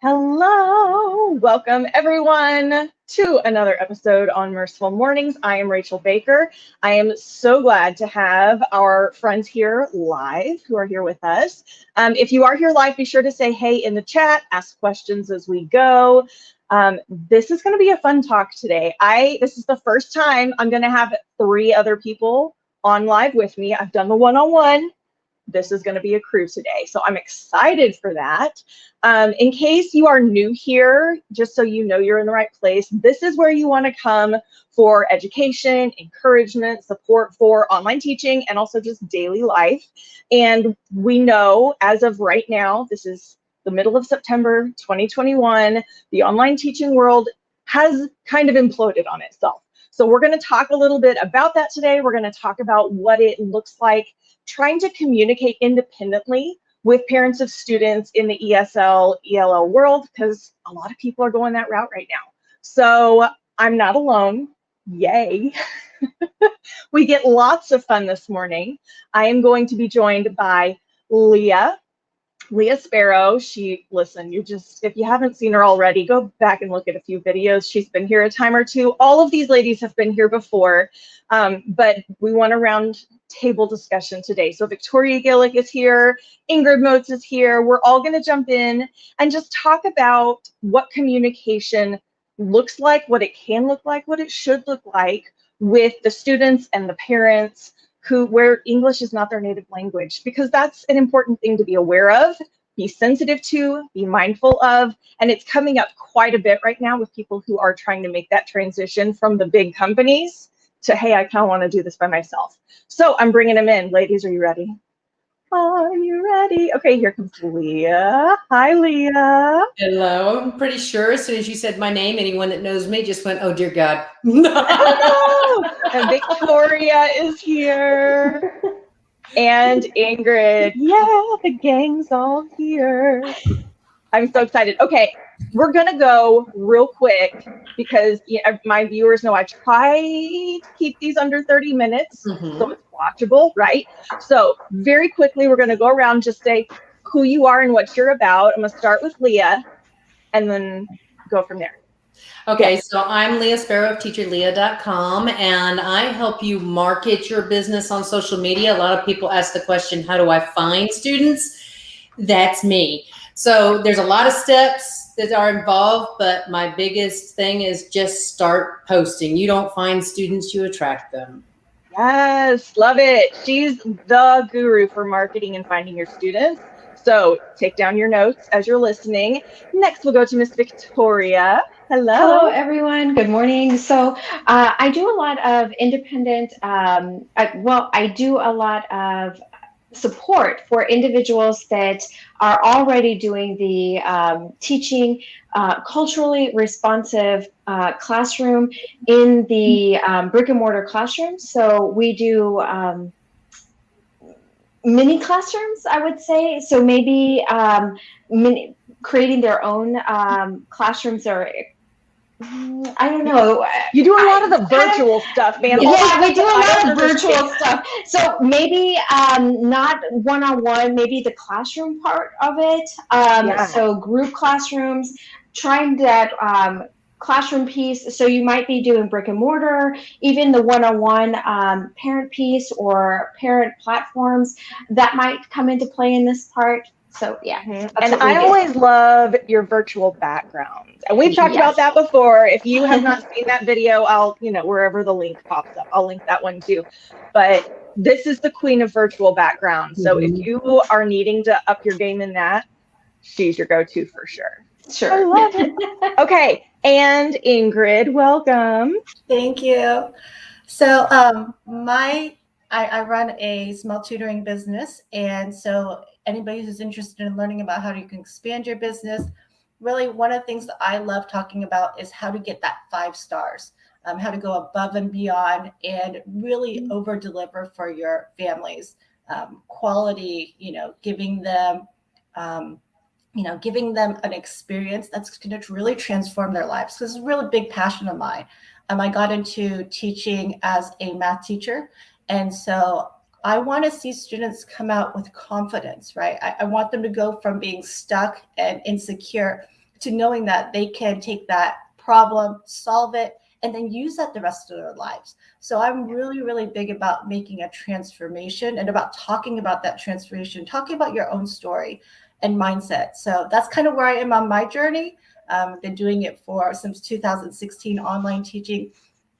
Hello, welcome everyone to another episode on Merciful Mornings. I am Rachel Baker. I am so glad to have our friends here live who are here with us. If you are here live, be sure to say hey in the chat, ask questions as we go. This is going to be a fun talk today. This is the first time I'm going to have 3 other people on live with me. I've done the one-on-one. This is going to be a crew today. So I'm excited for that. In case you are new here, just so you know you're in the right place, this is where you want to come for education, encouragement, support for online teaching, and also just daily life. And we know as of right now, this is the middle of September 2021, the online teaching world has kind of imploded on itself. So we're going to talk a little bit about that today. We're going to talk about what it looks like trying to communicate independently with parents of students in the ESL, ELL world, because a lot of people are going that route right now. So I'm not alone. Yay. We get lots of fun this morning. I am going to be joined by Leah Sparrow. If you haven't seen her already, go back and look at a few videos. She's been here a time or two. All of these ladies have been here before, but we want a round table discussion today. So Victoria Gillick is here, Ingrid Moats is here. We're all going to jump in and just talk about what communication looks like, what it can look like, what it should look like with the students and the parents where English is not their native language, because that's an important thing to be aware of, be sensitive to, be mindful of, and it's coming up quite a bit right now with people who are trying to make that transition from the big companies to, hey, I kind of want to do this by myself. So I'm bringing them in. Ladies, are you ready? Are you ready? Okay, here comes Leah. Hi, Leah. Hello. I'm pretty sure as soon as you said my name, anyone that knows me just went, oh, dear God. And Victoria is here. And Ingrid. Yeah, the gang's all here. I'm so excited. Okay, we're going to go real quick because my viewers know I try to keep these under 30 minutes, so it's watchable, right? So very quickly, we're going to go around, just say who you are and what you're about. I'm going to start with Leah and then go from there. Okay, so I'm Leah Sparrow of teacherleah.com, and I help you market your business on social media. A lot of people ask the question, how do I find students? That's me. So there's a lot of steps that are involved, but my biggest thing is just start posting. You don't find students, you attract them. Yes, love it. She's the guru for marketing and finding your students. So take down your notes as you're listening. Next, we'll go to Miss Victoria. Hello. Hello, everyone. Good morning. So I do a lot of independent, I do a lot of support for individuals that are already doing the teaching culturally responsive classroom in the brick and mortar classroom. So we do mini classrooms, I would say. So maybe creating their own classrooms, or I don't know. You do a lot of the virtual stuff, man. Yeah, we do a lot of virtual stuff. So maybe not one-on-one, maybe the classroom part of it. So group classrooms, trying that classroom piece. So you might be doing brick and mortar, even the one-on-one parent piece or parent platforms that might come into play in this part. So yeah. And I always love your virtual backgrounds. And we've talked about that before. If you have not seen that video, I'll, wherever the link pops up, I'll link that one too. But this is the queen of virtual backgrounds. So if you are needing to up your game in that, she's your go-to for sure. Sure. I love it. Okay. And Ingrid, welcome. Thank you. So I run a small tutoring business. And so anybody who's interested in learning about how you can expand your business, really one of the things that I love talking about is how to get that 5 stars, how to go above and beyond and really over deliver for your families. Quality, giving them an experience that's going to really transform their lives. This is a really big passion of mine. I got into teaching as a math teacher. And so I want to see students come out with confidence, right? I want them to go from being stuck and insecure to knowing that they can take that problem, solve it, and then use that the rest of their lives. So I'm really, really big about making a transformation and about talking about that transformation, talking about your own story and mindset. So that's kind of where I am on my journey. Been doing it since 2016, online teaching,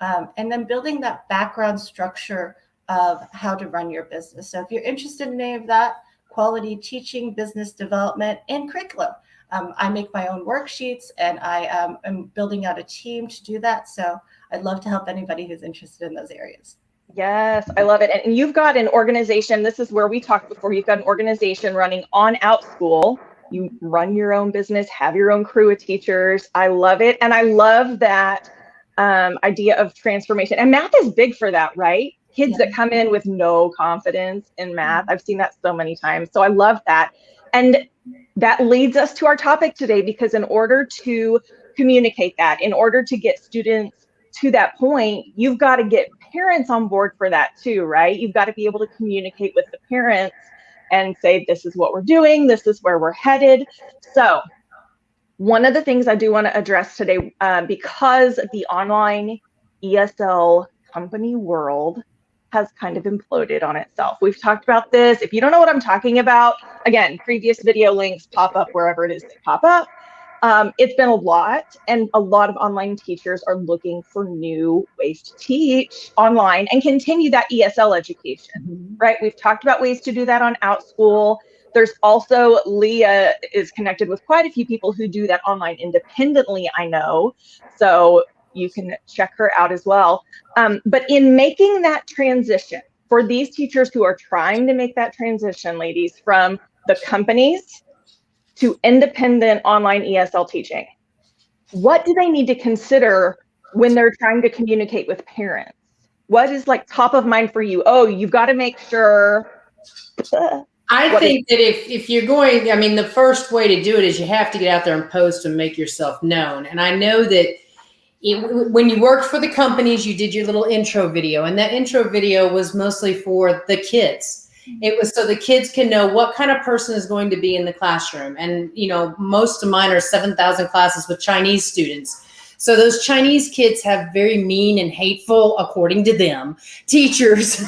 and then building that background structure of how to run your business. So if you're interested in any of that, quality teaching, business development, and curriculum, I make my own worksheets, and I am building out a team to do that. So I'd love to help anybody who's interested in those areas. Yes, I love it. And you've got an organization. This is where we talked before. You've got an organization running On Out School. You run your own business, have your own crew of teachers. I love it. And I love that idea of transformation. And math is big for that, right? Kids that come in with no confidence in math. I've seen that so many times. So I love that. And that leads us to our topic today, because in order to communicate that, in order to get students to that point, you've got to get parents on board for that too, right? You've got to be able to communicate with the parents and say, this is what we're doing, this is where we're headed. So one of the things I do want to address today, because the online ESL company world has kind of imploded on itself. We've talked about this. If you don't know what I'm talking about, again, previous video links pop up wherever it is they pop up. It's been a lot, and a lot of online teachers are looking for new ways to teach online and continue that ESL education, right? We've talked about ways to do that on OutSchool. There's also, Leah is connected with quite a few people who do that online independently, I know. So you can check her out as well. But in making that transition, for these teachers who are trying to make that transition, ladies, from the companies to independent online ESL teaching, what do they need to consider when they're trying to communicate with parents? What is like top of mind for you? Oh, you've got to make sure. I think that if you're going, I mean, the first way to do it is you have to get out there and post and make yourself known. And I know that when you worked for the companies, you did your little intro video, and that intro video was mostly for the kids. It was so the kids can know what kind of person is going to be in the classroom. And, you know, most of mine are 7,000 classes with Chinese students. So those Chinese kids have very mean and hateful, according to them, teachers.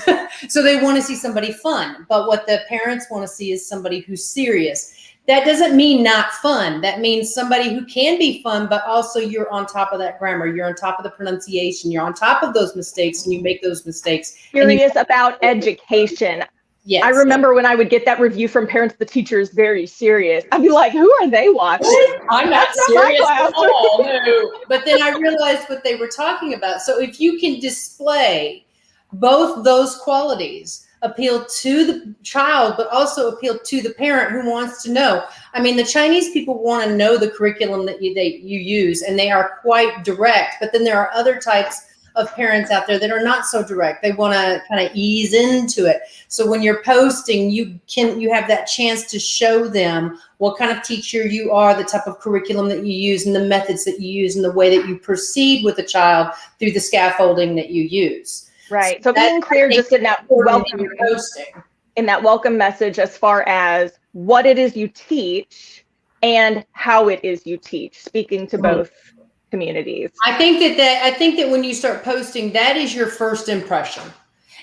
So they want to see somebody fun. But what the parents want to see is somebody who's serious. That doesn't mean not fun. That means somebody who can be fun, but also you're on top of that grammar. You're on top of the pronunciation. You're on top of those mistakes, and you make those mistakes. Curious about education. Yes. I remember when I would get that review from parents, the teacher is very serious. I'd be like, who are they watching? I'm not serious at all. No. But then I realized what they were talking about. So if you can display both those qualities, appeal to the child, but also appeal to the parent who wants to know. I mean, the Chinese people want to know the curriculum that you use, and they are quite direct. But then there are other types of parents out there that are not so direct. They want to kind of ease into it. So when you're posting, you have that chance to show them what kind of teacher you are, the type of curriculum that you use, and the methods that you use, and the way that you proceed with a child through the scaffolding that you use. Right. So being clear just in that welcome message as far as what it is you teach and how it is you teach, speaking to both communities. I think that when you start posting, that is your first impression.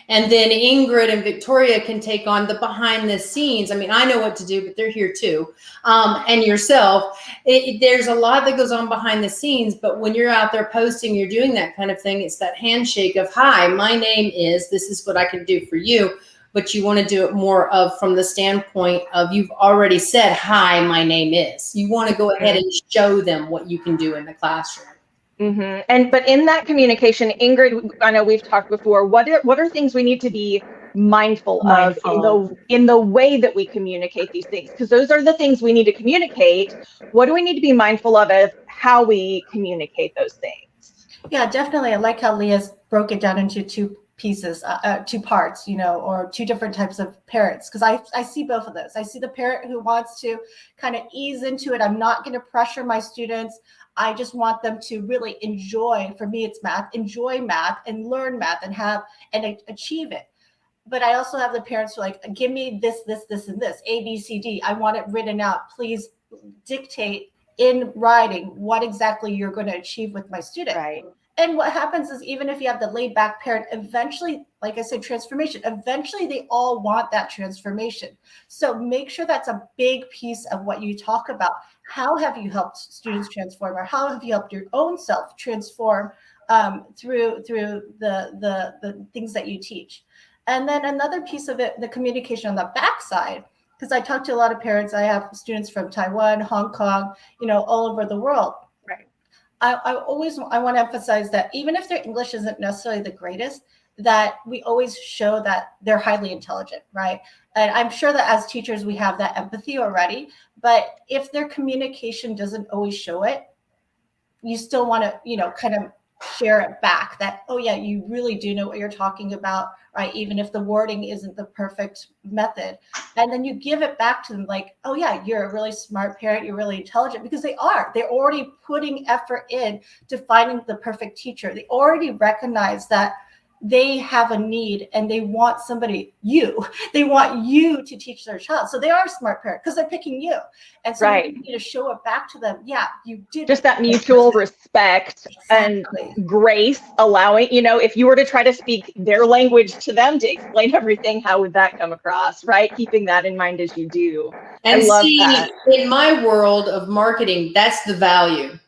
And then Ingrid and Victoria can take on the behind the scenes. I mean, I know what to do, but they're here too. And yourself, there's a lot that goes on behind the scenes, but when you're out there posting, you're doing that kind of thing. It's that handshake of, hi, my name is, this is what I can do for you. But you want to do it more of from the standpoint of you've already said, hi, my name is. You want to go ahead and show them what you can do in the classroom. Mm-hmm. But in that communication, Ingrid, I know we've talked before, what are things we need to be mindful of in the way that we communicate these things? Because those are the things we need to communicate. What do we need to be mindful of how we communicate those things? Yeah, definitely. I like how Leah's broke it down into two pieces, two parts, or two different types of parents, because I see both of those. I see the parent who wants to kind of ease into it. I'm not going to pressure my students. I just want them to really enjoy, for me it's math, enjoy math and learn math and achieve it. But I also have the parents who are like, give me this, and this, A, B, C, D. I want it written out. Please dictate in writing what exactly you're going to achieve with my student. Right. And what happens is, even if you have the laid back parent, eventually, like I said, transformation, eventually they all want that transformation. So make sure that's a big piece of what you talk about. How have you helped students transform, or how have you helped your own self transform through the things that you teach? And then another piece of it, the communication on the backside, because I talk to a lot of parents. I have students from Taiwan, Hong Kong, all over the world. Right. I want to emphasize that even if their English isn't necessarily the greatest, that we always show that they're highly intelligent, right? And I'm sure that as teachers, we have that empathy already. But if their communication doesn't always show it, you still want to, kind of share it back that, oh yeah, you really do know what you're talking about, right? Even if the wording isn't the perfect method. And then you give it back to them like, oh yeah, you're a really smart parent, you're really intelligent, because they're already putting effort in to finding the perfect teacher. They already recognize that they have a need and they want they want you to teach their child. So they are a smart parent because they're picking you. And so you need to show it back to them. Yeah, you did. Just that mutual respect and grace, allowing, if you were to try to speak their language to them to explain everything, how would that come across, right? Keeping that in mind as you do. And I love that. In my world of marketing, that's the value.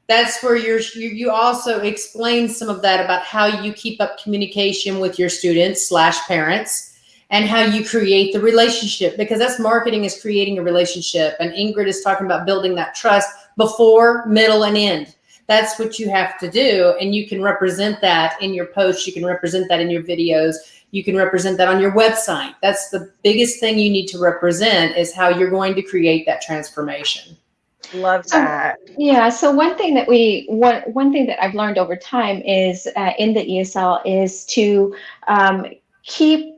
That's where you also explain some of that about how you keep up communication with your students / parents, and how you create the relationship, because that's marketing, is creating a relationship. And Ingrid is talking about building that trust before, middle, and end. That's what you have to do. And you can represent that in your posts. You can represent that in your videos. You can represent that on your website. That's the biggest thing you need to represent, is how you're going to create that transformation. Love that. So one thing that one thing that I've learned over time is in the ESL is to keep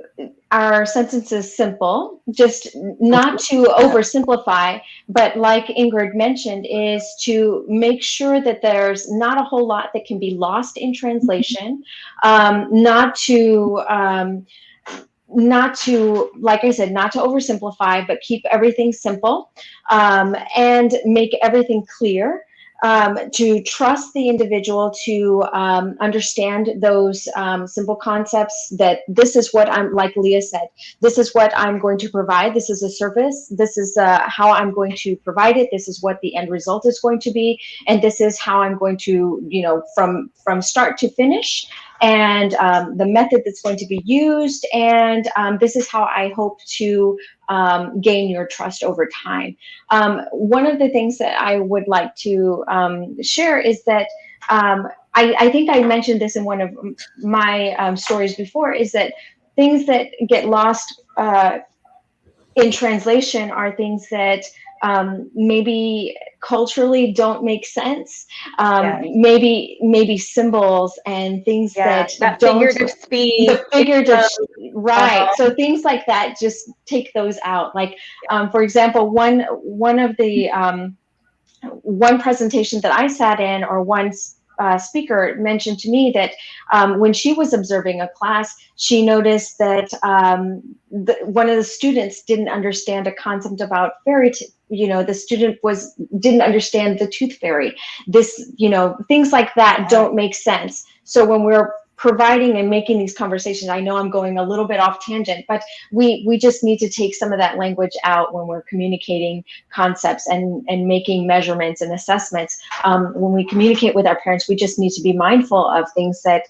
our sentences simple, just not to oversimplify, but like Ingrid mentioned, is to make sure that there's not a whole lot that can be lost in translation, not to, like I said, not to oversimplify, but keep everything simple, and make everything clear, to trust the individual to understand those simple concepts, that this is what I'm, like Leah said, this is what I'm going to provide. This is a service. This is how I'm going to provide it. This is what the end result is going to be. And this is how I'm going to, from start to finish, and the method that's going to be used. And this is how I hope to gain your trust over time. One of the things that I would like to share is that I think I mentioned this in one of my stories before, is that things that get lost in translation are things that maybe culturally don't make sense. Maybe symbols and things that don't, figurative speech, right? So things like that, just take those out. Like, for example, one of the one presentation that I sat in, or one speaker mentioned to me that when she was observing a class, she noticed that one of the students didn't understand a concept about fairy tale. The student didn't understand the tooth fairy. This, things like that don't make sense. So when we're providing and making these conversations, I know I'm going a little bit off tangent, but we just need to take some of that language out when we're communicating concepts and making measurements and assessments. When we communicate with our parents, we just need to be mindful of things that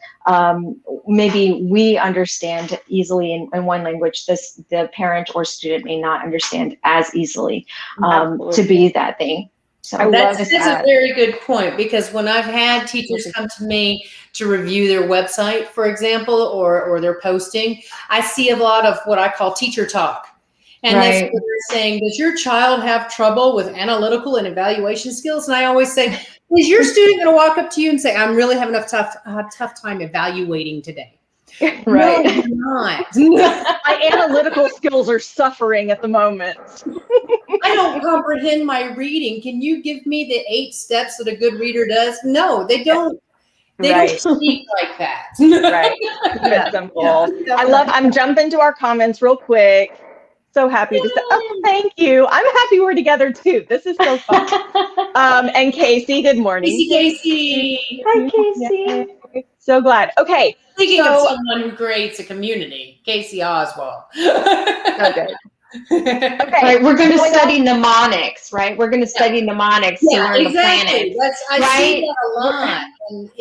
maybe we understand easily in one language, the parent or student may not understand as easily, to be that thing. So that's a very good point, because when I've had teachers come to me to review their website, for example, or their posting, I see a lot of what I call teacher talk. And that's what they're saying, does your child have trouble with analytical and evaluation skills? And I always say, is your student going to walk up to you and say, I'm really having a tough time evaluating today? Right. No, not. My analytical skills are suffering at the moment. I don't comprehend my reading. Can you give me the 8 steps that a good reader does? No, they don't. They don't speak like that. Right. It's simple. I'm jumping to our comments real quick. So happy to say, oh, thank you. I'm happy we're together too. This is so fun. And Casey, good morning. Casey. Hi, Casey. So glad. Okay. Speaking of someone who creates a community, Casey Oswald. So good. Okay. Right, we're going to study mnemonics, right? We're going to study mnemonics. Yeah, exactly. I see that a lot.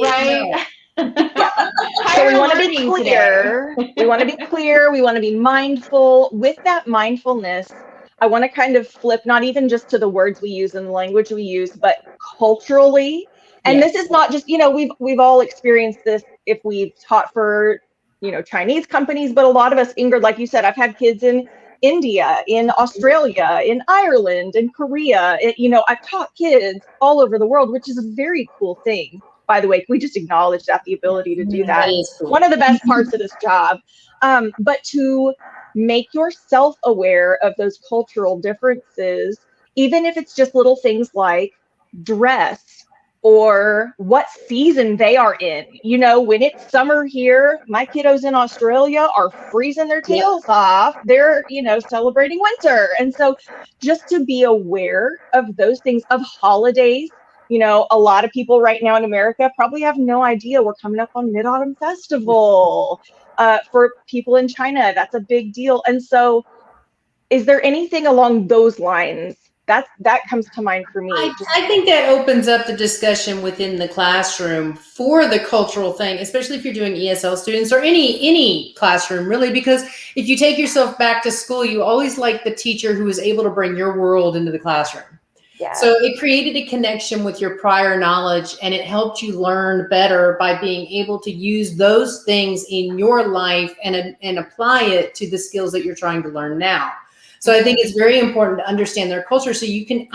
Right. So we want to be clear. We want to be clear. We want to be mindful. With that mindfulness, I want to kind of flip, not even just to the words we use and the language we use, but culturally. And this is not just, we've all experienced this if we've taught for, Chinese companies, but a lot of us, Ingrid, like you said, I've had kids in India, in Australia, in Ireland, in Korea. I've taught kids all over the world, which is a very cool thing. By the way, we just acknowledge that the ability to do that. Cool. One of the best parts of this job. But to make yourself aware of those cultural differences, even if it's just little things like dress or what season they are in. When it's summer here, my kiddos in Australia are freezing their tails off. They're, celebrating winter. And so just to be aware of those things, of holidays. A lot of people right now in America probably have no idea we're coming up on Mid-Autumn Festival. For people in China, that's a big deal. And so is there anything along those lines? That comes to mind for me. I think that opens up the discussion within the classroom for the cultural thing, especially if you're doing ESL students or any classroom, really, because if you take yourself back to school, you always like the teacher who is able to bring your world into the classroom. Yeah. So it created a connection with your prior knowledge, and it helped you learn better by being able to use those things in your life and apply it to the skills that you're trying to learn now. So I think it's very important to understand their culture. So you can,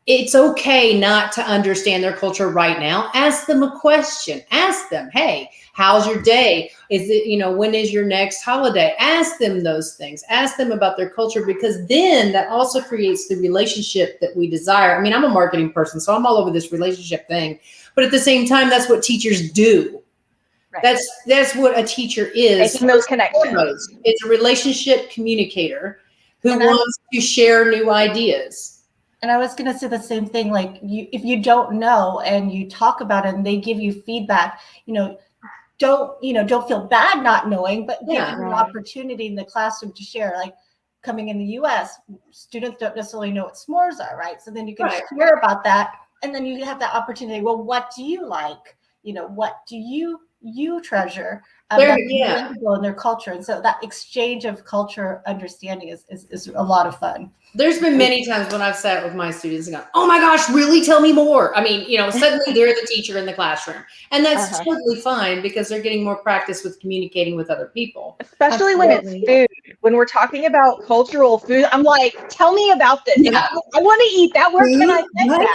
it's okay not to understand their culture right now. Ask them a question. Ask them, hey, how's your day? Is it, when is your next holiday? Ask them those things. Ask them about their culture, because then that also creates the relationship that we desire. I'm a marketing person, so I'm all over this relationship thing. But at the same time, that's what teachers do. Right. That's what a teacher is. Making those connections. It's a relationship communicator who wants to share new ideas. And I was going to say the same thing. Like, if you don't know and you talk about it and they give you feedback, don't feel bad not knowing, but give them an opportunity in the classroom to share. Like, coming in the U.S., students don't necessarily know what s'mores are, right? So then you can share about that, and then you have that opportunity. Well, what do you like? What do you treasure? In their culture, and so that exchange of culture understanding is a lot of fun. There's been many times when I've sat with my students and gone, oh my gosh, really? Tell me more. Suddenly they're the teacher in the classroom. And that's totally fine, because they're getting more practice with communicating with other people. Especially when it's food. When we're talking about cultural food, I'm like, tell me about this. Yeah. I want to eat that. Where can I get that?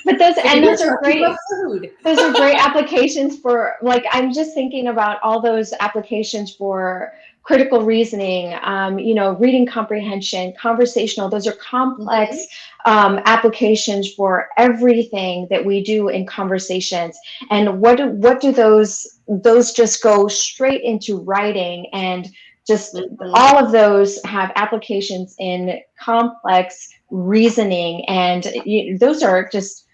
But those are great. Those are great applications for, like, I'm just thinking about all those applications for critical reasoning, reading comprehension, conversational. Those are complex applications for everything that we do in conversations. And what do those just go straight into writing, and just all of those have applications in complex reasoning. And those are just,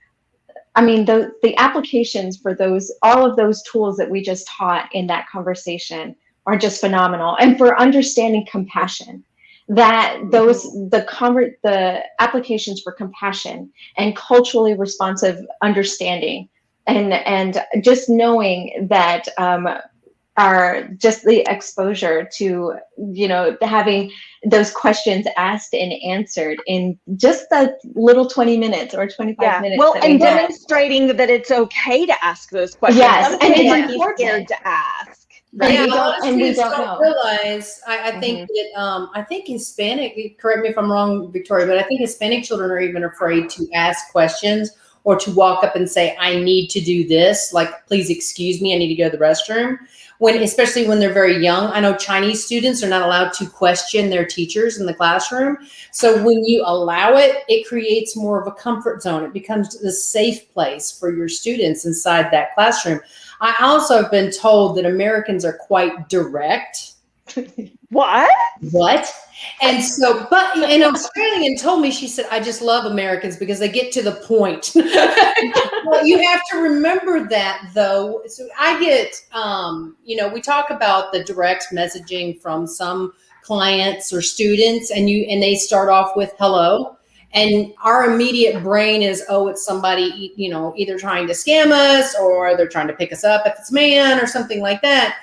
the applications for all of those tools that we just taught in that conversation are just phenomenal. And for understanding compassion, the applications for compassion and culturally responsive understanding, and just knowing that are just the exposure to, having those questions asked and answered in just the little 20 minutes or 25 minutes. Well, and demonstrating that it's okay to ask those questions. Yes, and it's important. Scared to ask. Right? Yeah, we don't realize. I think that I think Hispanic. Correct me if I'm wrong, Victoria, but I think Hispanic children are even afraid to ask questions or to walk up and say, "I need to do this." Like, please excuse me, I need to go to the restroom. Especially when they're very young. I know Chinese students are not allowed to question their teachers in the classroom. So when you allow it, it creates more of a comfort zone. It becomes a safe place for your students inside that classroom. I also have been told that Americans are quite direct What? And so, but an Australian told me, she said, I just love Americans because they get to the point. Well, you have to remember that, though. So I get, we talk about the direct messaging from some clients or students, and they start off with hello. And our immediate brain is, oh, it's somebody, either trying to scam us or they're trying to pick us up if it's man or something like that.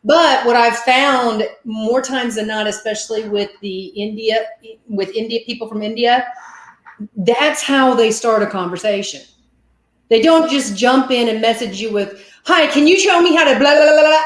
But what I've found more times than not, especially with India people from India, that's how they start a conversation. They don't just jump in and message you with, hi, can you show me how to blah, blah, blah,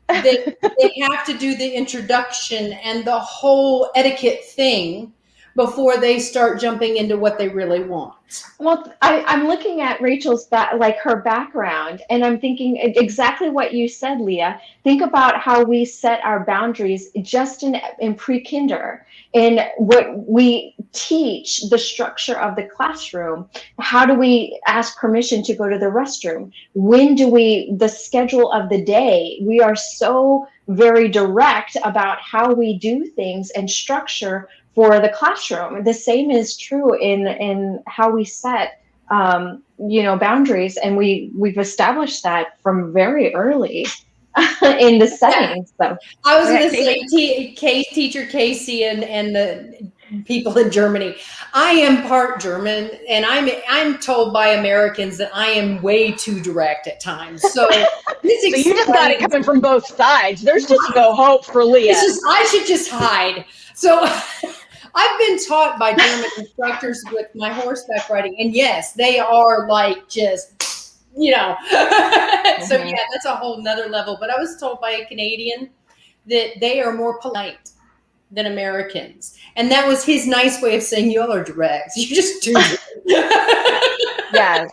blah. They have to do the introduction and the whole etiquette thing before they start jumping into what they really want. Well, I'm looking at Rachel's her background, and I'm thinking exactly what you said, Leah. Think about how we set our boundaries just in pre-kinder, and what we teach, the structure of the classroom. How do we ask permission to go to the restroom? When do the schedule of the day? We are so very direct about how we do things and structure for the classroom. The same is true in how we set, boundaries, and we've established that from very early in the settings. So I was going to say, teacher Casey and the people in Germany. I am part German, and I'm told by Americans that I am way too direct at times. So you just got it coming from both sides. There's just no hope for Leah. I should just hide. So I've been taught by German instructors with my horseback riding, and yes, they are like just, So yeah, that's a whole nother level. But I was told by a Canadian that they are more polite than Americans, and that was his nice way of saying y'all are direct. You just do it. Yes.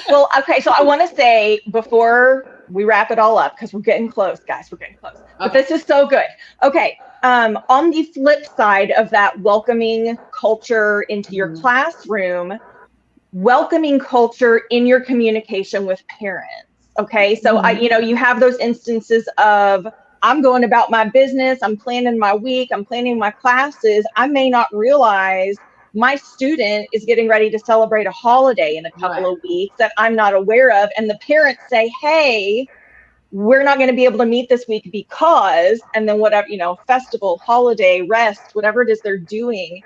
Well, okay. So I want to say before we wrap it all up, because we're getting close, guys. We're getting close. But this is so good. Okay. On the flip side of that welcoming culture into your classroom, welcoming culture in your communication with parents. Okay. So you have those instances of, I'm going about my business, I'm planning my week, I'm planning my classes. I may not realize my student is getting ready to celebrate a holiday in a couple of weeks that I'm not aware of. And the parents say, hey, we're not going to be able to meet this week because, and then whatever, festival, holiday, rest, whatever it is they're doing.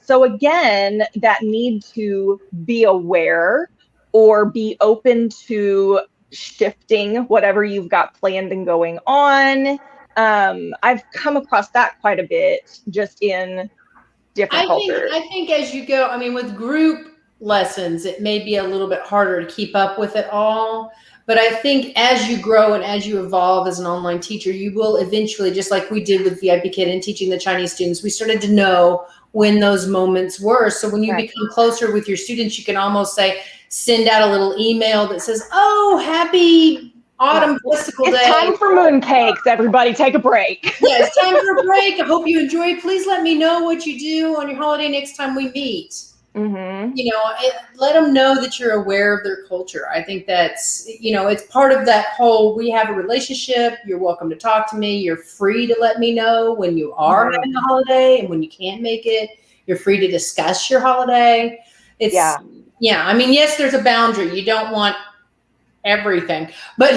So again, that need to be aware or be open to shifting whatever you've got planned and going on. I've come across that quite a bit just in different cultures. I think as you go, with group lessons, it may be a little bit harder to keep up with it all. But I think as you grow and as you evolve as an online teacher, you will eventually, just like we did with VIP Kid and teaching the Chinese students, we started to know when those moments were. So when you become closer with your students, you can almost send out a little email that says, oh, happy autumn festival day. It's time for mooncakes, everybody. Take a break. Yeah, it's time for a break. I hope you enjoy it. Please let me know what you do on your holiday next time we meet. Mm-hmm. Let them know that you're aware of their culture. I think that's, it's part of that whole, we have a relationship. You're welcome to talk to me. You're free to let me know when you are having a holiday and when you can't make it. You're free to discuss your holiday. Yes, there's a boundary. You don't want everything, but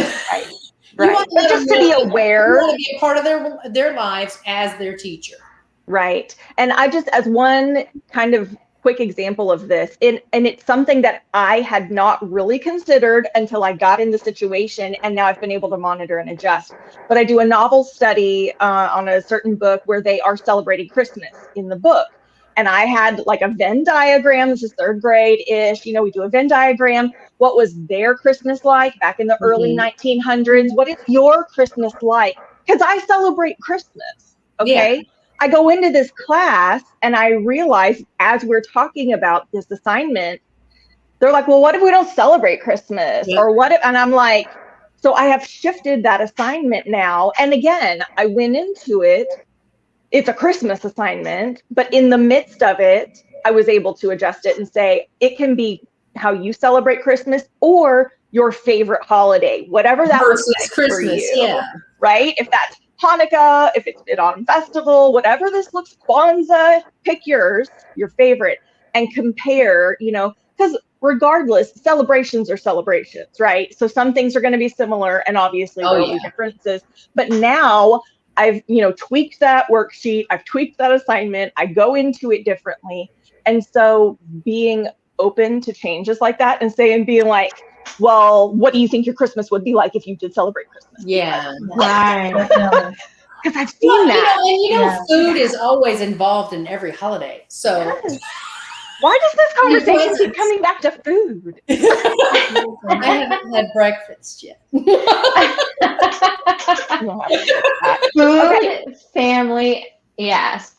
but just to be aware, you want to be a part of their lives as their teacher. Right. And I just, as one kind of quick example of this, and it's something that I had not really considered until I got in the situation, and now I've been able to monitor and adjust. But I do a novel study on a certain book where they are celebrating Christmas in the book. And I had a Venn diagram. This is third grade-ish. We do a Venn diagram. What was their Christmas like back in the early 1900s? What is your Christmas like? Because I celebrate Christmas. Okay. Yeah. I go into this class and I realize as we're talking about this assignment, they're like, well, what if we don't celebrate Christmas? Yeah. Or what if, and I'm like, so I have shifted that assignment now. And again, I went into it. It's a Christmas assignment, but in the midst of it, I was able to adjust it and say, it can be how you celebrate Christmas or your favorite holiday, whatever that was like Christmas, for you, right? If that's Hanukkah, if it's Mid-Autumn Festival, whatever this looks, Kwanzaa, pick yours, your favorite, and compare, because regardless, celebrations are celebrations, right? So some things are going to be similar, and obviously there will be differences. But now I've, tweaked that worksheet, I've tweaked that assignment, I go into it differently. And so being open to changes like that and being like, well, what do you think your Christmas would be like if you did celebrate Christmas? Yeah. Right. Because I've seen that. Food is always involved in every holiday. So yes. Why does this conversation keep coming back to food? I haven't had breakfast yet. Food, family, yes.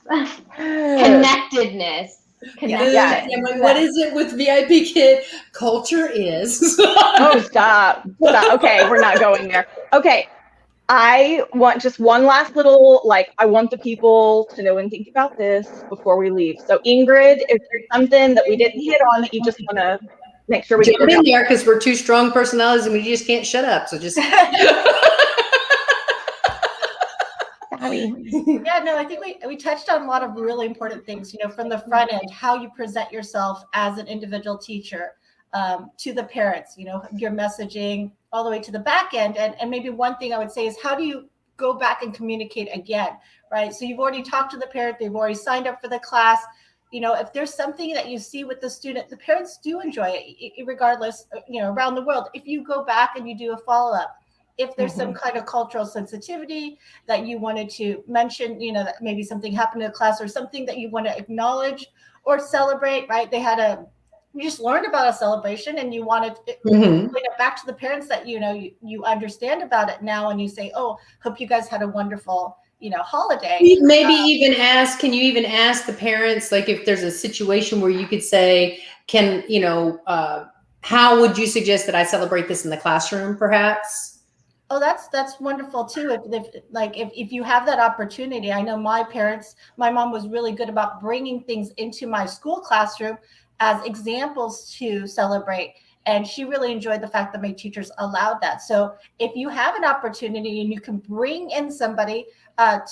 Connectedness. Yeah. What is it with VIP Kid? Culture is. Oh, stop. Okay, we're not going there. Okay, I want just one last little, I want the people to know and think about this before we leave. So Ingrid, if there's something that we didn't hit on that you just want to make sure we get in there, because we're two strong personalities and we just can't shut up. So just. Yeah, no, I think we touched on a lot of really important things, from the front end, how you present yourself as an individual teacher, to the parents, your messaging all the way to the back end. And maybe one thing I would say is, how do you go back and communicate again, right? So you've already talked to the parent, they've already signed up for the class. If there's something that you see with the student, the parents do enjoy it, regardless, around the world. If you go back and you do a follow-up, if there's some kind of cultural sensitivity that you wanted to mention, that maybe something happened in a class or something that you want to acknowledge or celebrate, right? You just learned about a celebration and you wanted to bring it back to the parents that, you understand about it now, and you say, oh, hope you guys had a wonderful, holiday. Maybe can you even ask the parents, if there's a situation where you could say, how would you suggest that I celebrate this in the classroom, perhaps? Oh, that's wonderful too. If you have that opportunity, I know my mom was really good about bringing things into my school classroom as examples to celebrate. And she really enjoyed the fact that my teachers allowed that. So if you have an opportunity and you can bring in somebody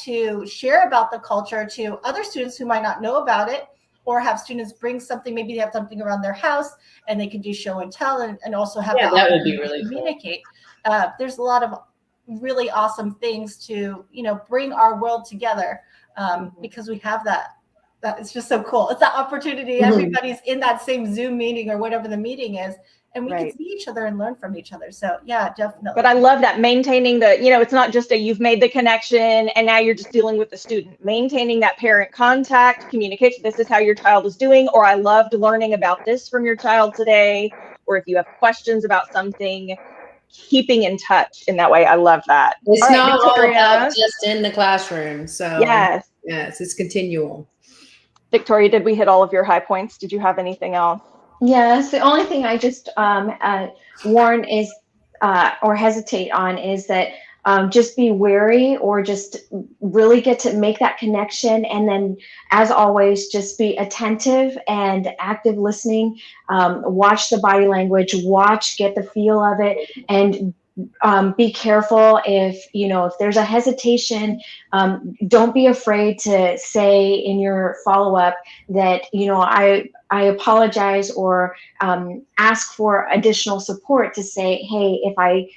to share about the culture to other students who might not know about it, or have students bring something, maybe they have something around their house and they can do show and tell and also have that would be really communicate. Cool. There's a lot of really awesome things to, bring our world together because we have that. It's just so cool. It's that opportunity. Everybody's in that same Zoom meeting or whatever the meeting is, and we can see each other and learn from each other. So yeah, definitely. But I love that, maintaining the, it's not just you've made the connection and now you're just dealing with the student. Maintaining that parent contact, communication, this is how your child is doing, or I loved learning about this from your child today, or if you have questions about something, keeping in touch in that way. I love that. It's not all about just in the classroom. So yes, it's continual. Victoria, did we hit all of your high points? Did you have anything else? Yes, the only thing I just warn is or hesitate on is that just be wary, or just really get to make that connection. And then, as always, just be attentive and active listening. Watch the body language, get the feel of it, and be careful if there's a hesitation. Don't be afraid to say in your follow-up that I apologize, or ask for additional support to say, hey, if I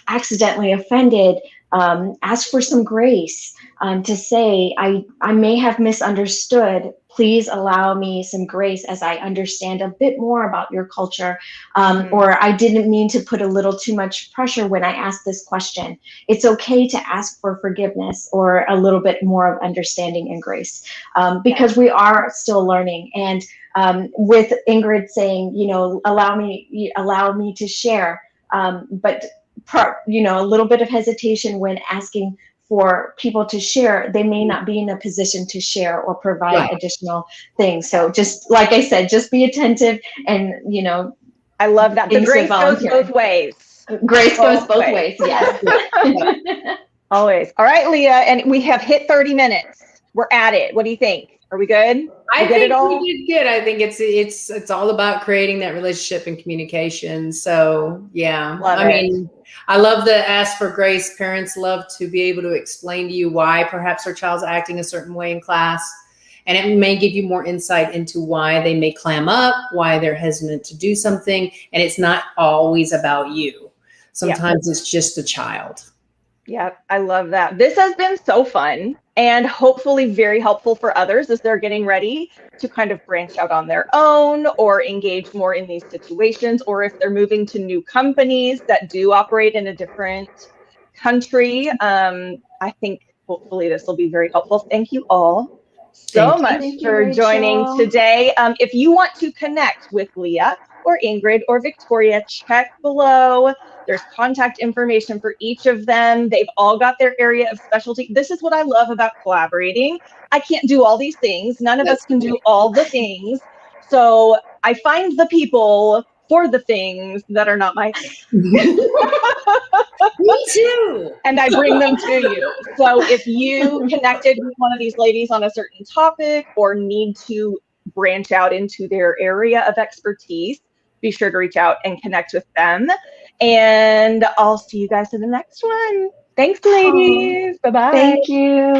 accidentally offended, ask for some grace, to say I may have misunderstood. Please allow me some grace as I understand a bit more about your culture, or I didn't mean to put a little too much pressure when I asked this question. It's okay to ask for forgiveness or a little bit more of understanding and grace, because we are still learning. And with Ingrid saying, allow me to share, but a little bit of hesitation when asking for people to share. They may not be in a position to share or provide additional things. So just like I said, just be attentive, and I love that. The grace goes both ways. Grace goes both ways. Yes. Always. All right, Leah, and we have hit 30 minutes. We're at it. What do you think? Are we good? I get it think all? we did good. I think it's all about creating that relationship and communication. So yeah, Love I it. mean, I love the ask for grace. Parents love to be able to explain to you why perhaps their child's acting a certain way in class. And it may give you more insight into why they may clam up, why they're hesitant to do something. And it's not always about you. Sometimes it's just the child. Yeah, I love that. This has been so fun and hopefully very helpful for others as they're getting ready to kind of branch out on their own or engage more in these situations, or if they're moving to new companies that do operate in a different country. I think hopefully this will be very helpful. Thank you all so much for joining today. If you want to connect with Leah or Ingrid or Victoria, check below. There's contact information for each of them. They've all got their area of specialty. This is what I love about collaborating. I can't do all these things. None of us can do all the things. So I find the people for the things that are not my things. Me too. And I bring them to you. So if you connected with one of these ladies on a certain topic or need to branch out into their area of expertise, be sure to reach out and connect with them. And I'll see you guys in the next one. Thanks, ladies. Bye-bye. Thank you.